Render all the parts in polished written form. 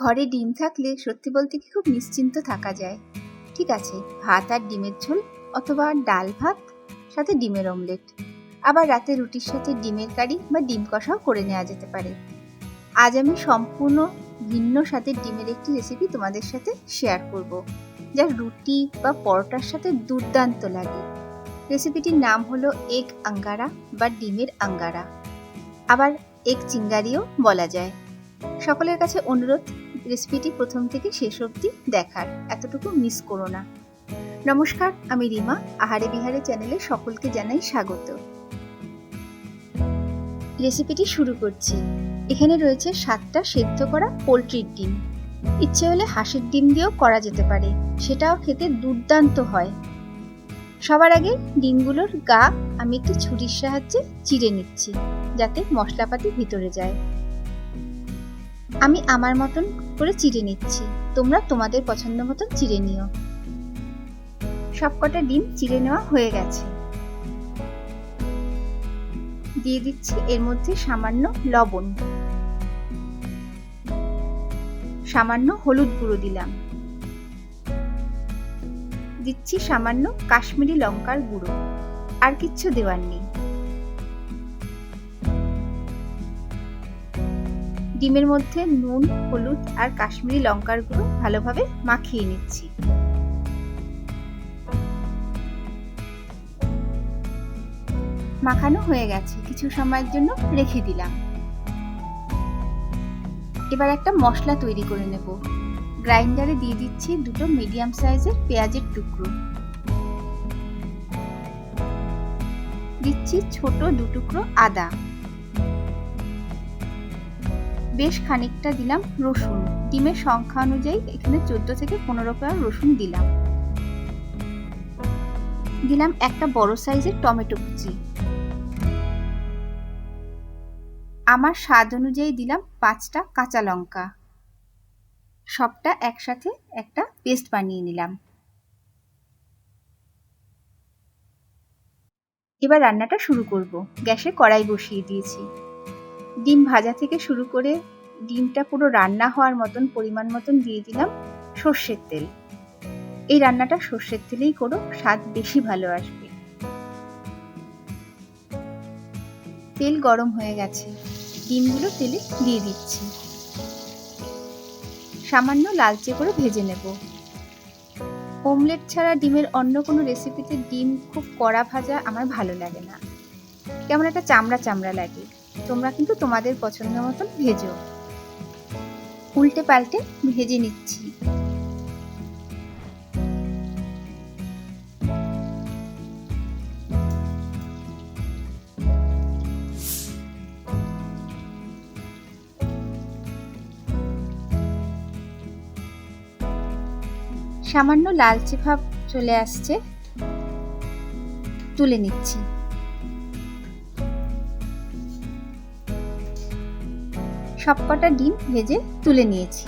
ঘরে ডিম থাকলে সত্যি বলতে কি খুব নিশ্চিন্ত থাকা যায়। ঠিক আছে, ভাত আর ডিমের ঝোল অথবা ডাল ভাত, সাথে ডিমের অমলেট। আবার রাতে রুটির সাথে ডিমের কারি বা ডিম কষাও করে নেওয়া যেতে পারে। আজ আমি সম্পূর্ণ ভিন্ন স্বাদের ডিমের একটি রেসিপি তোমাদের সাথে শেয়ার করব, যা রুটি বা পরোটার সাথে দুর্দান্ত লাগে। রেসিপিটির নাম হলো এগ আঙ্গারা বা ডিমের আঙ্গারা, আবার এগ চিঙ্গারিও বলা যায়। সকলের কাছে অনুরোধ, রেসিপিটি প্রথম থেকে শেষ অবধি দেখার, এতটুকু মিস করো না। নমস্কার, আমি রিমা, আহারে বিহারে চ্যানেলে সকলকে জানাই স্বাগত। রেসিপিটি শুরু করছি। এখানে রয়েছে 7টা সেদ্ধ করা পোলট্রির ডিম। ইচ্ছে হলে হাঁসের ডিম দিয়েও করা যেতে পারে, সেটাও খেতে দুর্দান্ত হয়। সবার আগে ডিমগুলোর গা আমি একটু ছুরির সাহায্যে চিড়ে নিচ্ছি, যাতে মশলাপাতি ভিতরে যায়। আমি আমার মতন করে চিড়ে নিচ্ছি, তোমরা তোমাদের পছন্দ মতন চিড়ে নিও। সবকটা ডিম চিড়ে নেওয়া হয়ে গেছে। দিয়ে দিচ্ছি এর মধ্যে সামান্য লবণ, সামান্য হলুদ গুঁড়ো দিলাম, দিচ্ছি সামান্য কাশ্মীরি লঙ্কার গুঁড়ো, আর কিচ্ছু দেওয়ার নেই। ডিমের মধ্যে নুন, হলুদ আর কাশ্মীরি লঙ্কার গুঁড়ো ভালোভাবে মাখিয়ে নিচ্ছি। মাখানো হয়ে গেছে, কিছু সময়ের জন্য রেখে দিলাম। এবার একটা মশলা তৈরি করে নেব। গ্রাইন্ডারে দিয়ে দিচ্ছি 2টো মিডিয়াম সাইজের পেঁয়াজের টুকরো, দিচ্ছি ছোট 2 টুকরো আদা, বেশ খানিকটা দিলাম রসুন। ডিমের সংখ্যা অনুযায়ী এখানে 14 থেকে 15 কোয়া রসুন দিলাম। দিলাম একটা বড় সাইজের টমেটো কুচি। আমার স্বাদ অনুযায়ী দিলাম 5টা কাঁচা লঙ্কা। সবটা একসাথে একটা পেস্ট বানিয়ে নিলাম। এবার রান্নাটা শুরু করব। গ্যাসে কড়াই বসিয়ে দিয়েছি। ডিম ভাজা থেকে শুরু করে ডিমটা পুরো রান্না হওয়ার মতন পরিমাণ মতন দিয়ে দিলাম সর্ষের তেল। এই রান্নাটা সর্ষের তেলেই করো, স্বাদ বেশি ভালো আসবে। তেল গরম হয়ে গেছে, ডিমগুলো তেলে দিয়ে দিচ্ছি। সামান্য লালচে করে ভেজে নেব। অমলেট ছাড়া ডিমের অন্য কোনো রেসিপিতে ডিম খুব কড়া ভাজা আমার ভালো লাগে না, কেমন একটা চামড়া চামড়া লাগে। তোমরা কিন্তু তোমাদের পছন্দ মতন ভেজো। উল্টে পাল্টে ভেজে নিচ্ছি। সামান্য লালচে ভাব চলে আসছে, তুলে নিচ্ছি। সবকটা ডিম ভেজে তুলে নিয়েছি।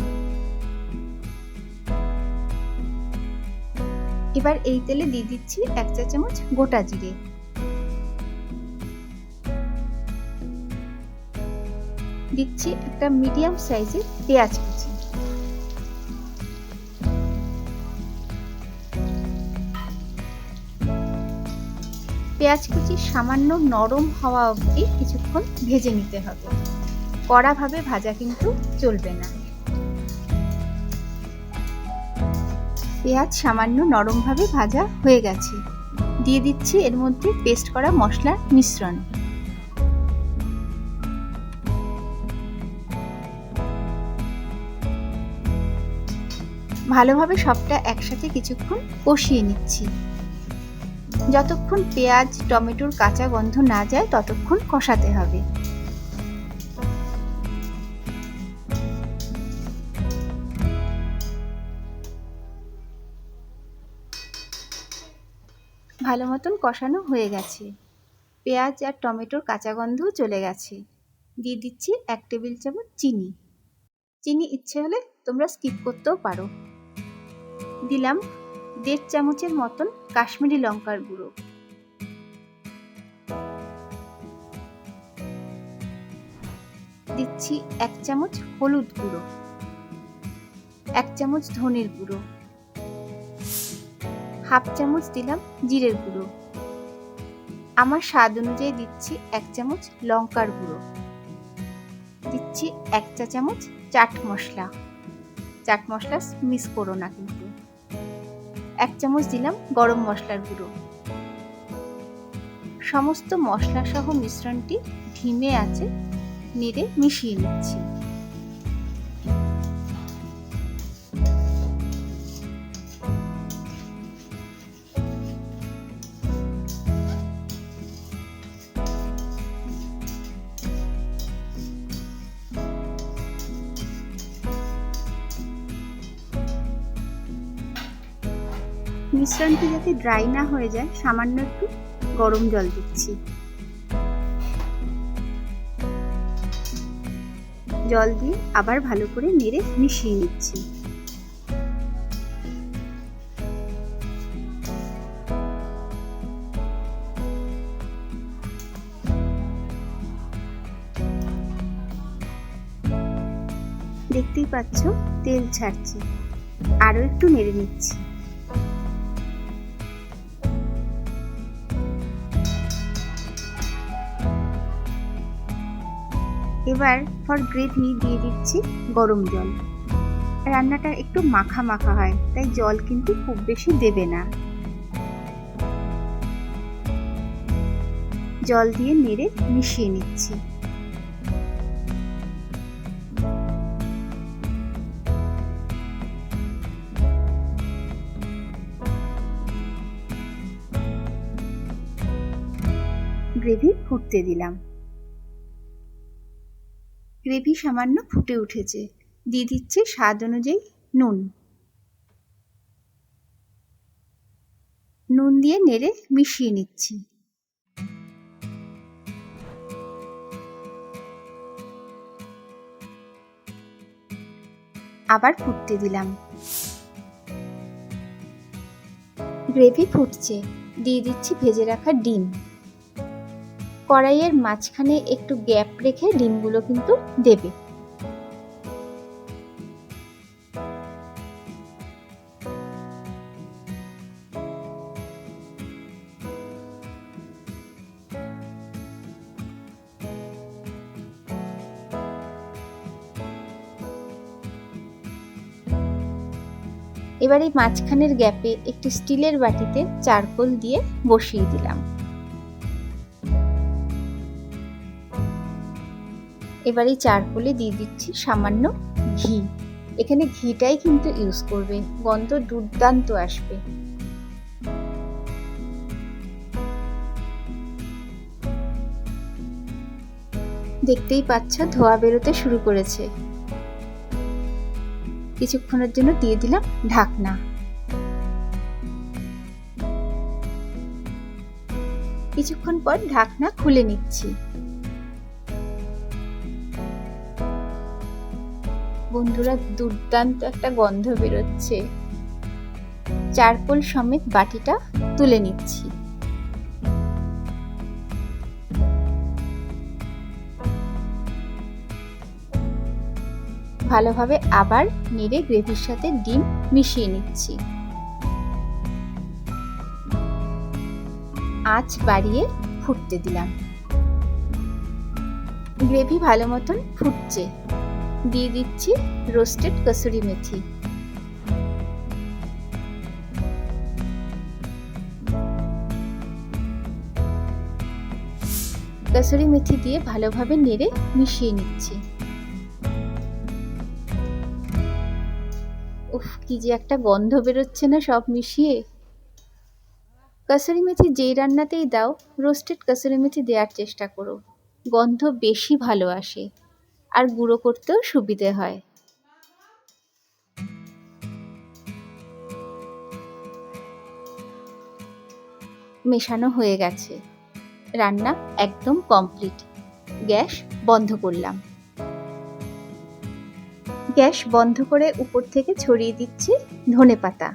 এবার এই তেলে দিয়ে দিচ্ছি 1 চা চামচ গোটা জিরে, দিচ্ছি একটা মিডিয়াম সাইজের পেঁয়াজ কুচি, পেঁয়াজ কুচি সামান্য নরম হওয়া অবধি কিছুক্ষণ ভেজে নিতে হবে। কড়াভাবে ভাজা কিন্তু চলবে না। পেঁয়াজ সামান্য নরমভাবে ভাজা হয়ে গেছে। দিয়ে দিচ্ছি এর মধ্যে পেস্ট করা মশলার মিশ্রণ। ভালোভাবে সবটা একসাথে কিছুক্ষণ কষিয়ে নিচ্ছি। যতক্ষণ পেঁয়াজ টমেটোর কাঁচা গন্ধ না যায় ততক্ষণ কষাতে হবে। ভালো মতন কষানো হয়ে গেছে, পেঁয়াজ আর টমেটোর কাঁচা গন্ধও চলে গেছে। দিয়ে দিচ্ছি 1 টেবিল চামচ চিনি। চিনি ইচ্ছে হলে তোমরা স্কিপ করতেও পারো। দিলাম 1.5 চামচের মতন কাশ্মীরি লঙ্কার গুঁড়ো, দিচ্ছি 1 চামচ হলুদ গুঁড়ো, 1 চামচ ধনের গুঁড়ো, হাফ চামচ দিলাম জিরের গুঁড়ো, আমার স্বাদ অনুযায়ী দিচ্ছি 1 চামচ লঙ্কার গুঁড়ো, দিচ্ছি 1 চা চামচ চাট মশলা, চাট মশলা মিস করো না কিন্তু, 1 চামচ দিলাম গরম মশলার গুঁড়ো। সমস্ত মশলা সহ মিশ্রণটি ধিমে আঁচে নেড়ে মিশিয়ে নিচ্ছি। মিশ্রণটি যাতে ড্রাই না হয়ে যায় সামান্য একটু গরম জল দিচ্ছি। জল দিয়ে আবার ভালো করে নেড়ে মিশিয়ে নিচ্ছি। দেখতেই পাচ্ছ তেল ছাড়ছে, আরো একটু নেড়ে নিচ্ছি। এবার ফর গ্রেভি দিয়ে দিচ্ছি গরম জল। রান্নাটা একটু মাখা মাখা হয়, তাই জল কিন্তু খুব বেশি দেবে না। জল দিয়ে নেড়ে মিশিয়ে নিচ্ছি। গ্রেভি ফুটতে দিলাম। গ্রেভি সামান্য ফুটে উঠেছে, দিয়ে দিচ্ছি স্বাদ অনুযায়ী নুন। নুন দিয়ে নেড়ে মিশিয়ে নিচ্ছি। আবার ফুটতে দিলাম। গ্রেভি ফুটছে, দিয়ে দিচ্ছি ভেজে রাখা ডিম। কড়াইয়ের মাঝখানে একটু গ্যাপ রেখে ডিমগুলো কিন্তু দেবে। এবার এই মাঝখানের গ্যাপে একটি স্টিলের বাটিতে চারকোল দিয়ে বসিয়ে দিলাম। এবার এই চারকোলে দিয়ে দিচ্ছি সামান্য ঘি। এখানে ঘিটাই কিন্তু ইউজ করবে, গন্ধ দুর্দান্ত আসবে। দেখতেই পাচ্ছ ধোঁয়া বেরোতে শুরু করেছে। কিছুক্ষণের জন্য দিয়ে দিলাম ঢাকনা। কিছুক্ষণ পর ঢাকনা খুলে নিচ্ছি। বন্ধুরা, দুর্দান্ত একটা গন্ধ বেরোচ্ছে। চারকোল সমেত বাটিটা তুলে নিচ্ছি। ভালোভাবে আবার নেড়ে গ্রেভির সাথে ডিম মিশিয়ে নিচ্ছি। আঁচ বাড়িয়ে ফুটতে দিলাম। গ্রেভি ভালো মতন ফুটছে, দিয়ে দিচ্ছি রোস্টেড কসুরি মেথি। কসুরি মেথি দিয়ে ভালোভাবে নেড়ে মিশিয়ে নিচ্ছি। উফ, কি যে একটা গন্ধ বেরোচ্ছে না সব মিশিয়ে। কসুরি মেথি যেই রান্নাতেই দাও, রোস্টেড কসুরি মেথি দেওয়ার চেষ্টা করো, গন্ধ বেশি ভালো আসে আর গুঁড়ো করতেও সুবিধে হয়। মেশানো হয়ে গেছে, রান্না একদম কমপ্লিট। গ্যাস বন্ধ করলাম। গ্যাস বন্ধ করে উপর থেকে ছড়িয়ে দিচ্ছি ধনেপাতা।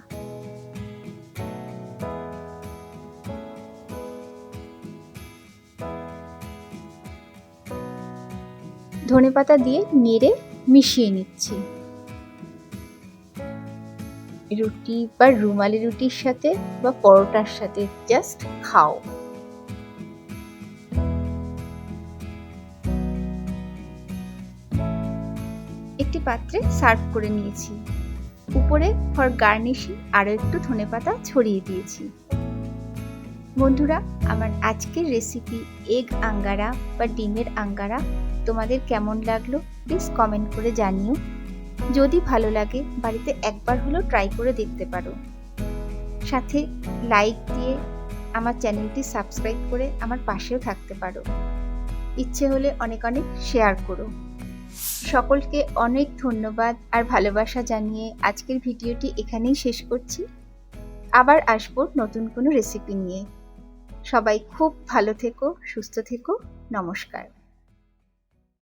ধনেপাতা দিয়ে নেড়ে মিশিয়ে নিচ্ছি। রুটি বা রুমালি রুটির সাথে বা পরোটার সাথে জাস্ট খাও। একটি পাত্রে সার্ভ করে নিয়েছি। উপরে ফর গার্নিশিং আরও একটু ধনেপাতা ছড়িয়ে দিয়েছি। বন্ধুরা, আমার আজকের রেসিপি এগ আঙ্গারা বা ডিমের আঙ্গারা তোমাদের কেমন লাগলো প্লিজ কমেন্ট করে জানিও। যদি ভালো লাগে বাড়িতে একবার হলেও ট্রাই করে দেখতে পারো। সাথে লাইক দিয়ে আমার চ্যানেলটি সাবস্ক্রাইব করে আমার পাশেও থাকতে পারো। ইচ্ছে হলে অনেক অনেক শেয়ার করো। সকলকে অনেক ধন্যবাদ আর ভালোবাসা জানিয়ে আজকের ভিডিওটি এখানেই শেষ করছি। আবার আসবো নতুন কোনো রেসিপি নিয়ে। সবাই খুব ভালো থেকো, সুস্থ থেকো। নমস্কার।